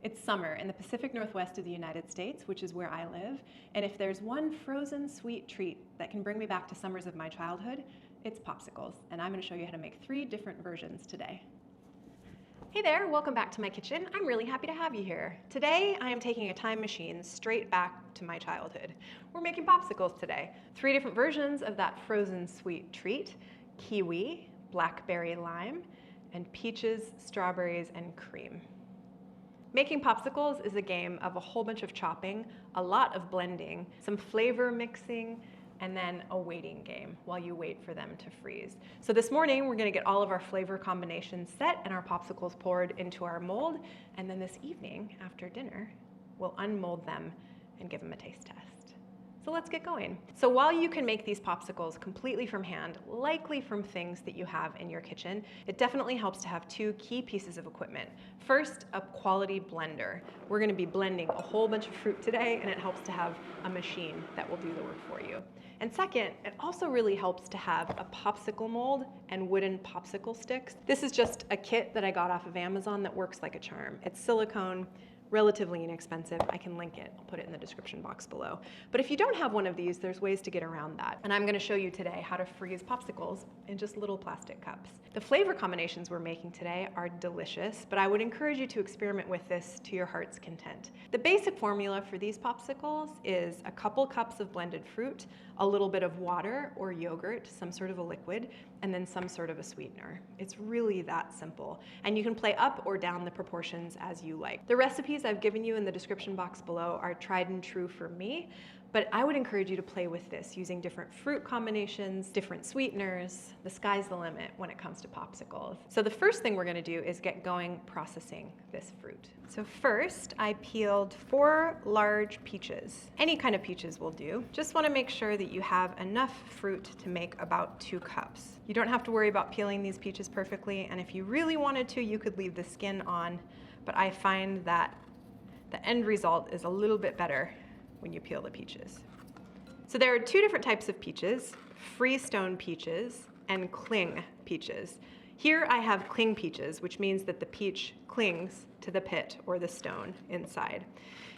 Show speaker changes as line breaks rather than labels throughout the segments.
It's summer in the Pacific Northwest of the United States, which is where I live, and if there's one frozen sweet treat that can bring me back to summers of my childhood, it's popsicles, and I'm going to show you how to make 3 different versions today. Hey there, welcome back to my kitchen. I'm really happy to have you here. Today I am taking a time machine straight back to my childhood. We're making popsicles today. 3 different versions of that frozen sweet treat: kiwi, blackberry lime, and peaches, strawberries, and cream. Making popsicles is a game of a whole bunch of chopping, a lot of blending, some flavor mixing, and then a waiting game while you wait for them to freeze. So this morning we're gonna get all of our flavor combinations set and our popsicles poured into our mold, and then this evening after dinner, we'll unmold them and give them a taste test. So let's get going. So while you can make these popsicles completely from hand, likely from things that you have in your kitchen, it definitely helps to have 2 key pieces of equipment. First, a quality blender. We're gonna be blending a whole bunch of fruit today, and it helps to have a machine that will do the work for you. And second, it also really helps to have a popsicle mold and wooden popsicle sticks. This is just a kit that I got off of Amazon that works like a charm. It's silicone, relatively inexpensive. I can link it. I'll put it in the description box below. But if you don't have one of these, there's ways to get around that. And I'm going to show you today how to freeze popsicles in just little plastic cups. The flavor combinations we're making today are delicious, but I would encourage you to experiment with this to your heart's content. The basic formula for these popsicles is a couple cups of blended fruit, a little bit of water or yogurt, some sort of a liquid, and then some sort of a sweetener. It's really that simple. And you can play up or down the proportions as you like. The recipes I've given you in the description box below are tried and true for me, but I would encourage you to play with this using different fruit combinations, different sweeteners. The sky's the limit when it comes to popsicles. So the first thing we're gonna do is get going processing this fruit. So first, I peeled 4 large peaches. Any kind of peaches will do. Just wanna make sure that you have enough fruit to make about 2 cups. You don't have to worry about peeling these peaches perfectly, and if you really wanted to, you could leave the skin on, but I find that the end result is a little bit better when you peel the peaches. So there are 2 different types of peaches: freestone peaches and cling peaches. Here I have cling peaches, which means that the peach clings to the pit or the stone inside.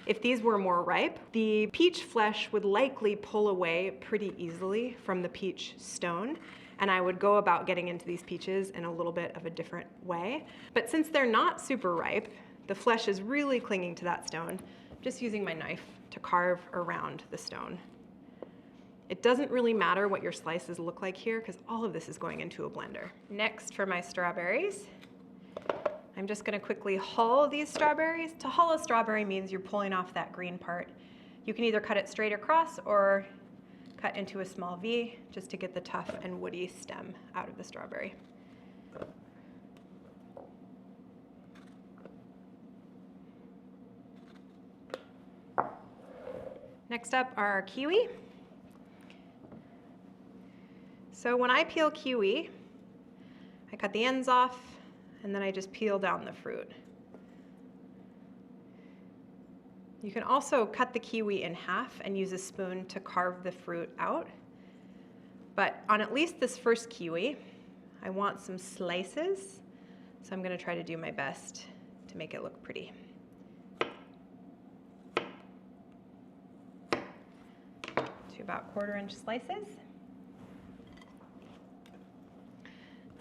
If these were more ripe, the peach flesh would likely pull away pretty easily from the peach stone, and I would go about getting into these peaches in a little bit of a different way. But since they're not super ripe, the flesh is really clinging to that stone, I'm just using my knife to carve around the stone. It doesn't really matter what your slices look like here because all of this is going into a blender. Next, for my strawberries, I'm just gonna quickly hull these strawberries. To hull a strawberry means you're pulling off that green part. You can either cut it straight across or cut into a small V just to get the tough and woody stem out of the strawberry. Next up are our kiwi. So when I peel kiwi, I cut the ends off and then I just peel down the fruit. You can also cut the kiwi in half and use a spoon to carve the fruit out. But on at least this first kiwi, I want some slices, so I'm gonna try to do my best to make it look pretty. To about 1/4-inch slices.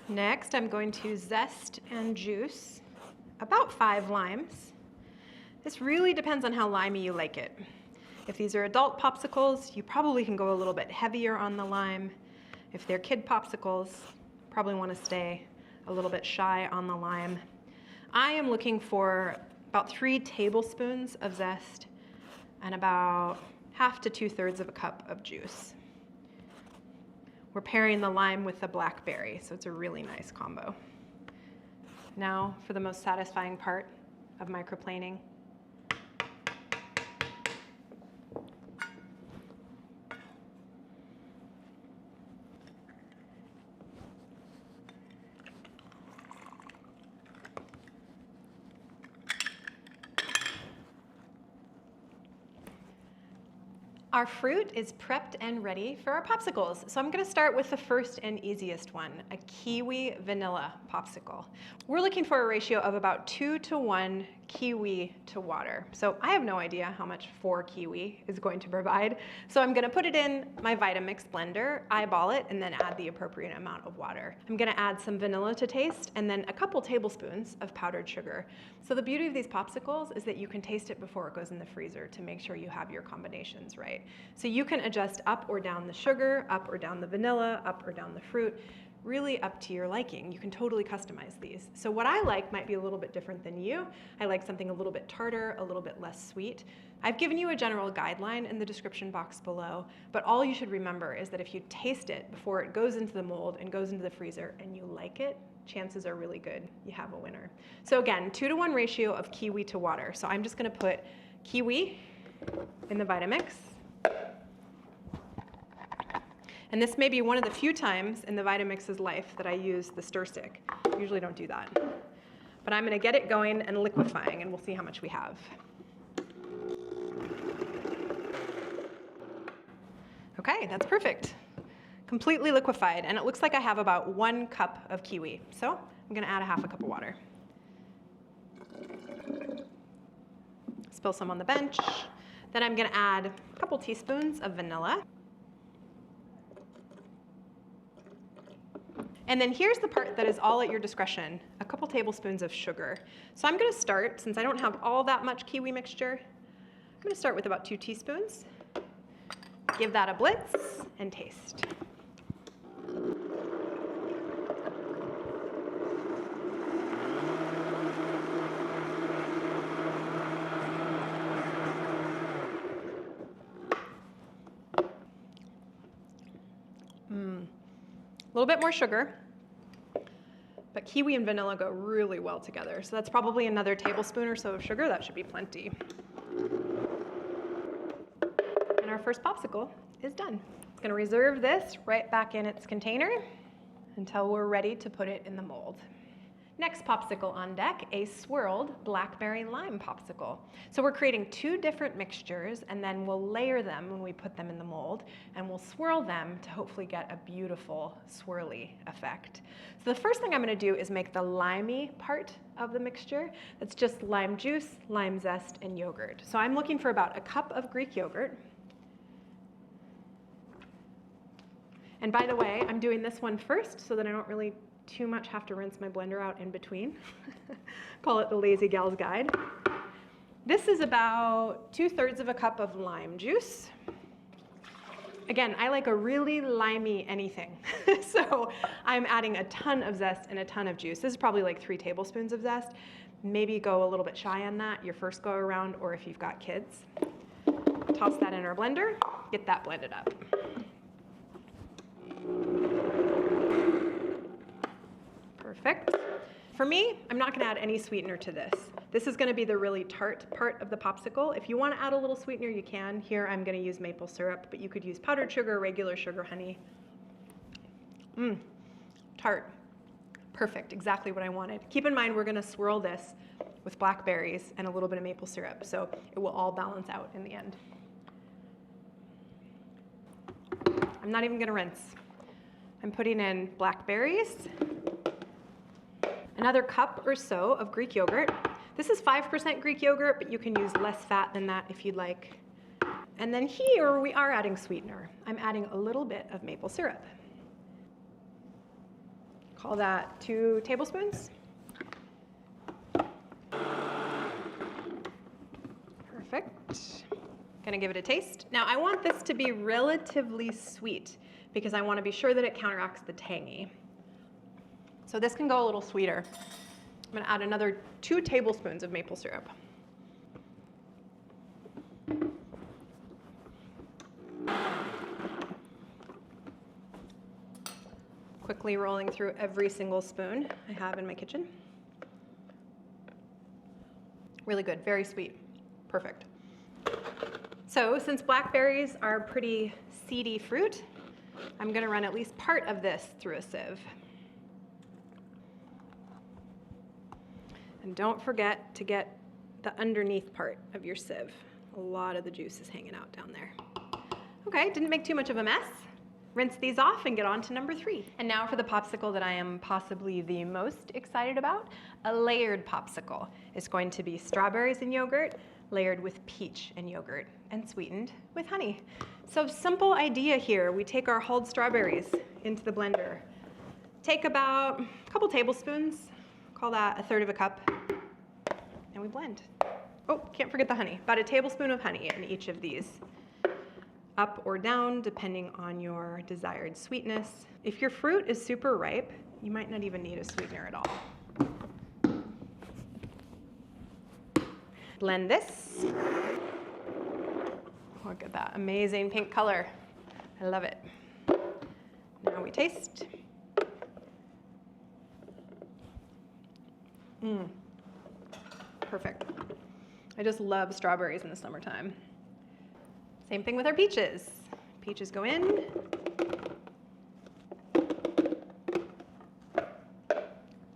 Next, I'm going to zest and juice about 5 limes. This really depends on how limey you like it. If these are adult popsicles, you probably can go a little bit heavier on the lime. If they're kid popsicles, probably want to stay a little bit shy on the lime. I am looking for about 3 tablespoons of zest and about 1/2 to 2/3 of a cup of juice. We're pairing the lime with the blackberry, so it's a really nice combo. Now for the most satisfying part of microplaning. Our fruit is prepped and ready for our popsicles. So I'm gonna start with the first and easiest one, a kiwi vanilla popsicle. We're looking for a ratio of about 2 to 1 kiwi to water. So I have no idea how much 4 kiwi is going to provide. So I'm gonna put it in my Vitamix blender, eyeball it, and then add the appropriate amount of water. I'm gonna add some vanilla to taste, and then a couple tablespoons of powdered sugar. So the beauty of these popsicles is that you can taste it before it goes in the freezer to make sure you have your combinations right. So you can adjust up or down the sugar, up or down the vanilla, up or down the fruit, really up to your liking. You can totally customize these. So what I like might be a little bit different than you. I like something a little bit tartar, a little bit less sweet. I've given you a general guideline in the description box below, but all you should remember is that if you taste it before it goes into the mold and goes into the freezer and you like it, chances are really good you have a winner. So again, 2 to 1 ratio of kiwi to water. So I'm just gonna put kiwi in the Vitamix. And this may be one of the few times in the Vitamix's life that I use the stir stick. I usually don't do that. But I'm gonna get it going and liquefying, and we'll see how much we have. Okay, that's perfect. Completely liquefied, and it looks like I have about 1 cup of kiwi. So I'm gonna add a half a cup of water. Spill some on the bench. Then I'm gonna add a couple teaspoons of vanilla. And then here's the part that is all at your discretion, a couple tablespoons of sugar. So I'm gonna start, since I don't have all that much kiwi mixture, I'm gonna start with about 2 teaspoons. Give that a blitz and taste. A little bit more sugar, but kiwi and vanilla go really well together. So that's probably another tablespoon or so of sugar. That should be plenty. And our first popsicle is done. It's gonna reserve this right back in its container until we're ready to put it in the mold. Next popsicle on deck, a swirled blackberry lime popsicle. So we're creating 2 different mixtures, and then we'll layer them when we put them in the mold, and we'll swirl them to hopefully get a beautiful swirly effect. So the first thing I'm gonna do is make the limey part of the mixture. That's just lime juice, lime zest, and yogurt. So I'm looking for about a cup of Greek yogurt. And by the way, I'm doing this one first so that I don't really too much have to rinse my blender out in between. Call it the Lazy Gal's Guide. This is about 2/3 of a cup of lime juice. Again, I like a really limey anything. So I'm adding a ton of zest and a ton of juice. This is probably like 3 tablespoons of zest. Maybe go a little bit shy on that your first go around, or if you've got kids. Toss that in our blender, get that blended up. Perfect. For me, I'm not gonna add any sweetener to this. This is gonna be the really tart part of the popsicle. If you wanna add a little sweetener, you can. Here, I'm gonna use maple syrup, but you could use powdered sugar, regular sugar, honey. Tart. Perfect, exactly what I wanted. Keep in mind, we're gonna swirl this with blackberries and a little bit of maple syrup, so it will all balance out in the end. I'm not even gonna rinse. I'm putting in blackberries, another cup or so of Greek yogurt. This is 5% Greek yogurt, but you can use less fat than that if you'd like. And then here we are adding sweetener. I'm adding a little bit of maple syrup. Call that 2 tablespoons. Perfect. Gonna give it a taste. Now I want this to be relatively sweet because I wanna be sure that it counteracts the tangy. So this can go a little sweeter. I'm gonna add another 2 tablespoons of maple syrup. Quickly rolling through every single spoon I have in my kitchen. Really good, very sweet, perfect. So since blackberries are pretty seedy fruit, I'm gonna run at least part of this through a sieve. And don't forget to get the underneath part of your sieve. A lot of the juice is hanging out down there. Okay, didn't make too much of a mess. Rinse these off and get on to number 3. And now for the popsicle that I am possibly the most excited about, a layered popsicle. It's going to be strawberries and yogurt, layered with peach and yogurt, and sweetened with honey. So simple idea here. We take our hulled strawberries into the blender. Take about a couple tablespoons, call that 1/3 of a cup, and we blend. Oh, can't forget the honey. About a tablespoon of honey in each of these. Up or down, depending on your desired sweetness. If your fruit is super ripe, you might not even need a sweetener at all. Blend this. Look at that amazing pink color. I love it. Now we taste. Perfect. I just love strawberries in the summertime. Same thing with our peaches. Peaches go in.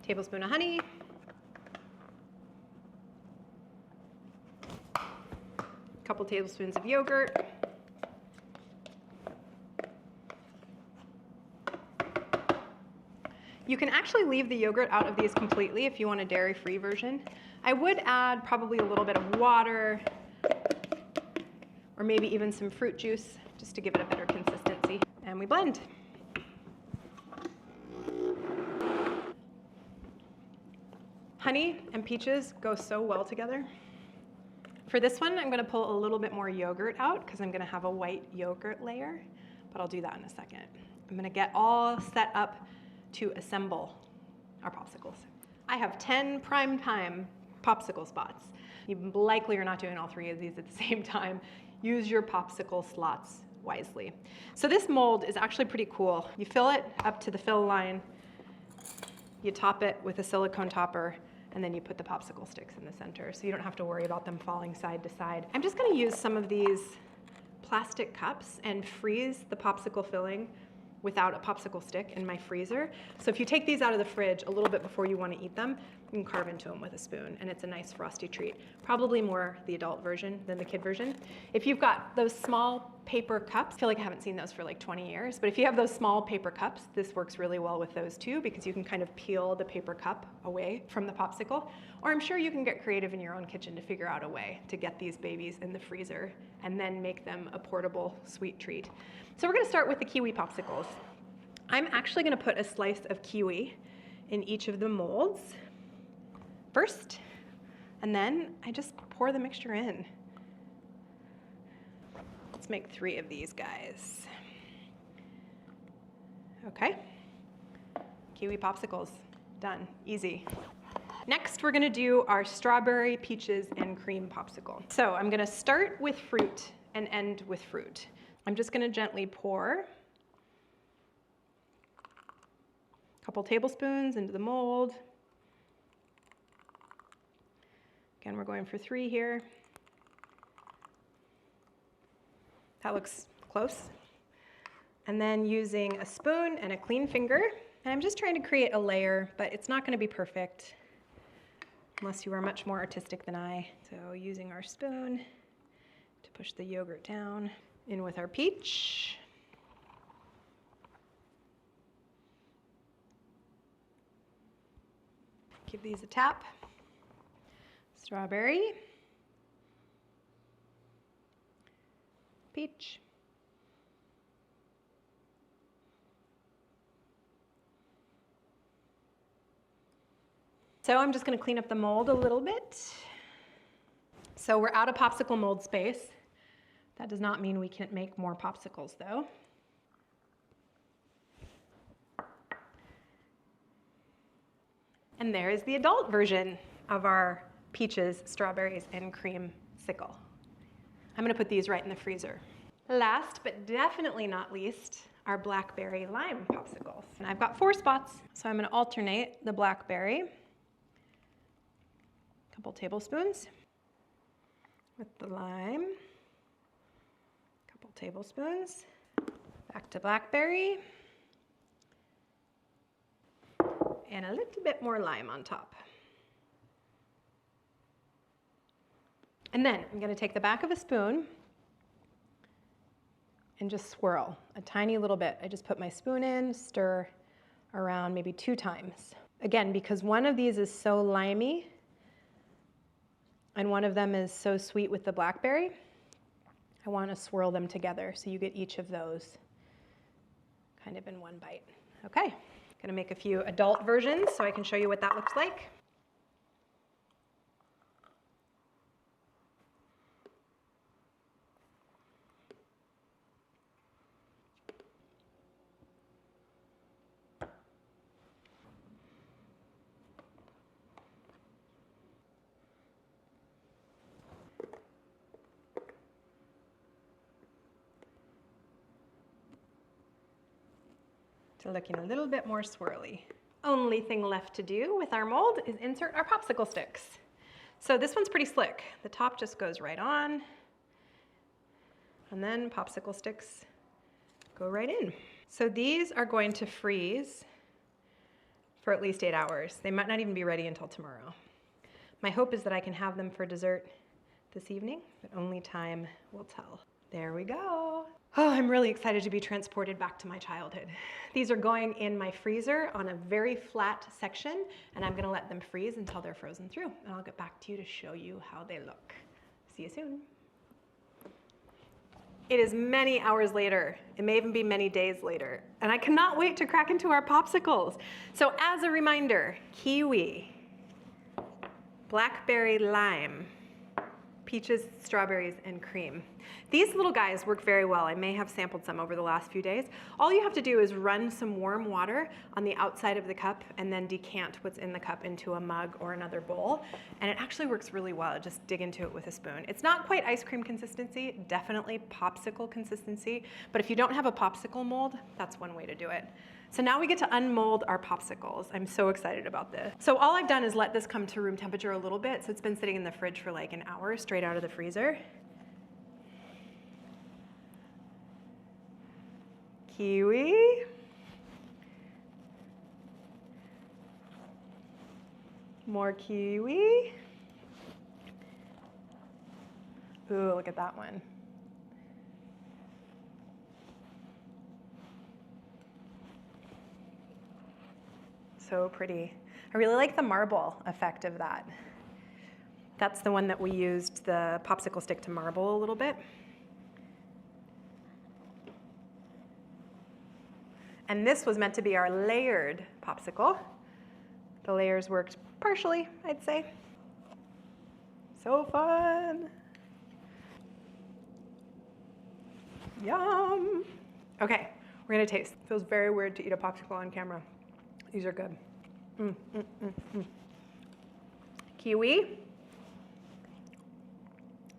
Tablespoon of honey. Couple tablespoons of yogurt. You can actually leave the yogurt out of these completely if you want a dairy-free version. I would add probably a little bit of water, or maybe even some fruit juice, just to give it a better consistency. And we blend. Honey and peaches go so well together. For this one, I'm gonna pull a little bit more yogurt out because I'm gonna have a white yogurt layer, but I'll do that in a second. I'm gonna get all set up to assemble our popsicles. I have 10 prime time popsicle spots. You likely are not doing all 3 of these at the same time. Use your popsicle slots wisely. So this mold is actually pretty cool. You fill it up to the fill line, you top it with a silicone topper, and then you put the popsicle sticks in the center, so you don't have to worry about them falling side to side. I'm just gonna use some of these plastic cups and freeze the popsicle filling without a popsicle stick in my freezer. So if you take these out of the fridge a little bit before you want to eat them, you can carve into them with a spoon, and it's a nice frosty treat. Probably more the adult version than the kid version. If you've got those small paper cups, I feel like I haven't seen those for like 20 years, but if you have those small paper cups, this works really well with those too, because you can kind of peel the paper cup away from the popsicle. Or I'm sure you can get creative in your own kitchen to figure out a way to get these babies in the freezer and then make them a portable sweet treat. So we're gonna start with the kiwi popsicles. I'm actually gonna put a slice of kiwi in each of the molds first, and then I just pour the mixture in. Let's make 3 of these guys. Okay, kiwi popsicles, done, easy. Next, we're gonna do our strawberry, peaches, and cream popsicle. So I'm gonna start with fruit and end with fruit. I'm just gonna gently pour a couple tablespoons into the mold. Again, we're going for 3 here. That looks close. And then using a spoon and a clean finger, and I'm just trying to create a layer, but it's not gonna be perfect unless you are much more artistic than I. So using our spoon to push the yogurt down. In with our peach. Give these a tap. Strawberry. Peach. So I'm just going to clean up the mold a little bit. So we're out of popsicle mold space. That does not mean we can't make more popsicles though. And there is the adult version of our peaches, strawberries, and cream sickle. I'm gonna put these right in the freezer. Last but definitely not least, our blackberry lime popsicles. And I've got 4 spots, so I'm gonna alternate the blackberry, a couple tablespoons, with the lime, couple tablespoons, back to blackberry, and a little bit more lime on top. And then I'm going to take the back of a spoon,
and just swirl a tiny little bit. I just put my spoon in, stir around maybe 2 times. Again, because one of these is so limey and one of them is so sweet with the blackberry, I want to swirl them together so you get each of those kind of in one bite. Okay, gonna make a few adult versions so I can show you what that looks like. So looking a little bit more swirly. Only thing left to do with our mold is insert our popsicle sticks. So this one's pretty slick. The top just goes right on, and then popsicle sticks go right in. So these are going to freeze for at least 8 hours. They might not even be ready until tomorrow. My hope is that I can have them for dessert this evening, but only time will tell. There we go. Oh, I'm really excited to be transported back to my childhood. These are going in my freezer on a very flat section, and I'm gonna let them freeze until they're frozen through. And I'll get back to you to show you how they look. See you soon. It is many hours later. It may even be many days later. And I cannot wait to crack into our popsicles. So as a reminder, kiwi, blackberrylime, peaches, strawberries, and cream. These little guys work very well. I may have sampled some over the last few days. All you have to do is run some warm water on the outside of the cup and then decant what's in the cup into a mug or another bowl. And it actually works really well. Just dig into it with a spoon. It's not quite ice cream consistency, definitely popsicle consistency. But if you don't have a popsicle mold, that's one way to do it. So now we get to unmold our popsicles. I'm so excited about this. So all I've done is let this come to room temperature a little bit. So it's been sitting in the fridge for like an hour straight out of the freezer. Kiwi. More kiwi. Ooh, look at that one. So pretty. I really like the marble effect of that. That's the one that we used the popsicle stick to marble a little bit. And this was meant to be our layered popsicle. The layers worked partially, I'd say. So fun. Yum. Okay, we're gonna taste. Feels very weird to eat a popsicle on camera. These are good. Kiwi.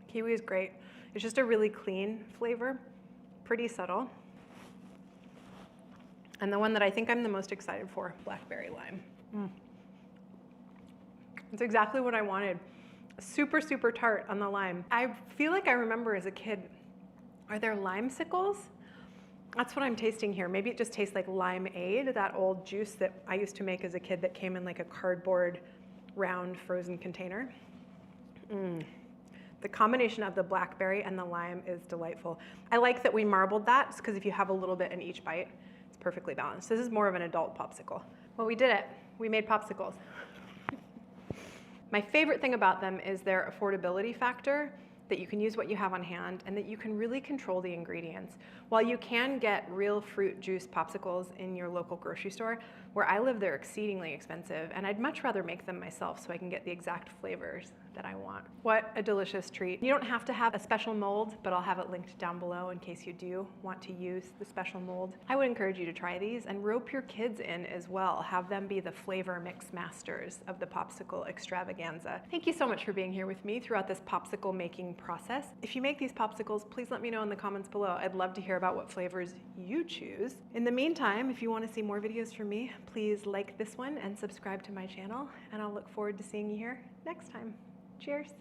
Kiwi is great. It's just a really clean flavor, pretty subtle. And the one that I think I'm the most excited for, blackberry lime. It's exactly what I wanted. Super, super tart on the lime. I feel like I remember as a kid, are there limesicles? That's what I'm tasting here. Maybe it just tastes like limeade, that old juice that I used to make as a kid that came in like a cardboard round frozen container. The combination of the blackberry and the lime is delightful. I like that we marbled that because if you have a little bit in each bite, it's perfectly balanced. This is more of an adult popsicle. Well, we did it. We made popsicles. My favorite thing about them is their affordability factor, that you can use what you have on hand and that you can really control the ingredients. While you can get real fruit juice popsicles in your local grocery store, where I live, they're exceedingly expensive, and I'd much rather make them myself so I can get the exact flavors that I want. What a delicious treat. You don't have to have a special mold, but I'll have it linked down below in case you do want to use the special mold. I would encourage you to try these and rope your kids in as well. Have them be the flavor mix masters of the popsicle extravaganza. Thank you so much for being here with me throughout this popsicle making process. If you make these popsicles, please let me know in the comments below. I'd love to hear about what flavors you choose. In the meantime, if you want to see more videos from me, please like this one and subscribe to my channel, and I'll look forward to seeing you here next time. Cheers.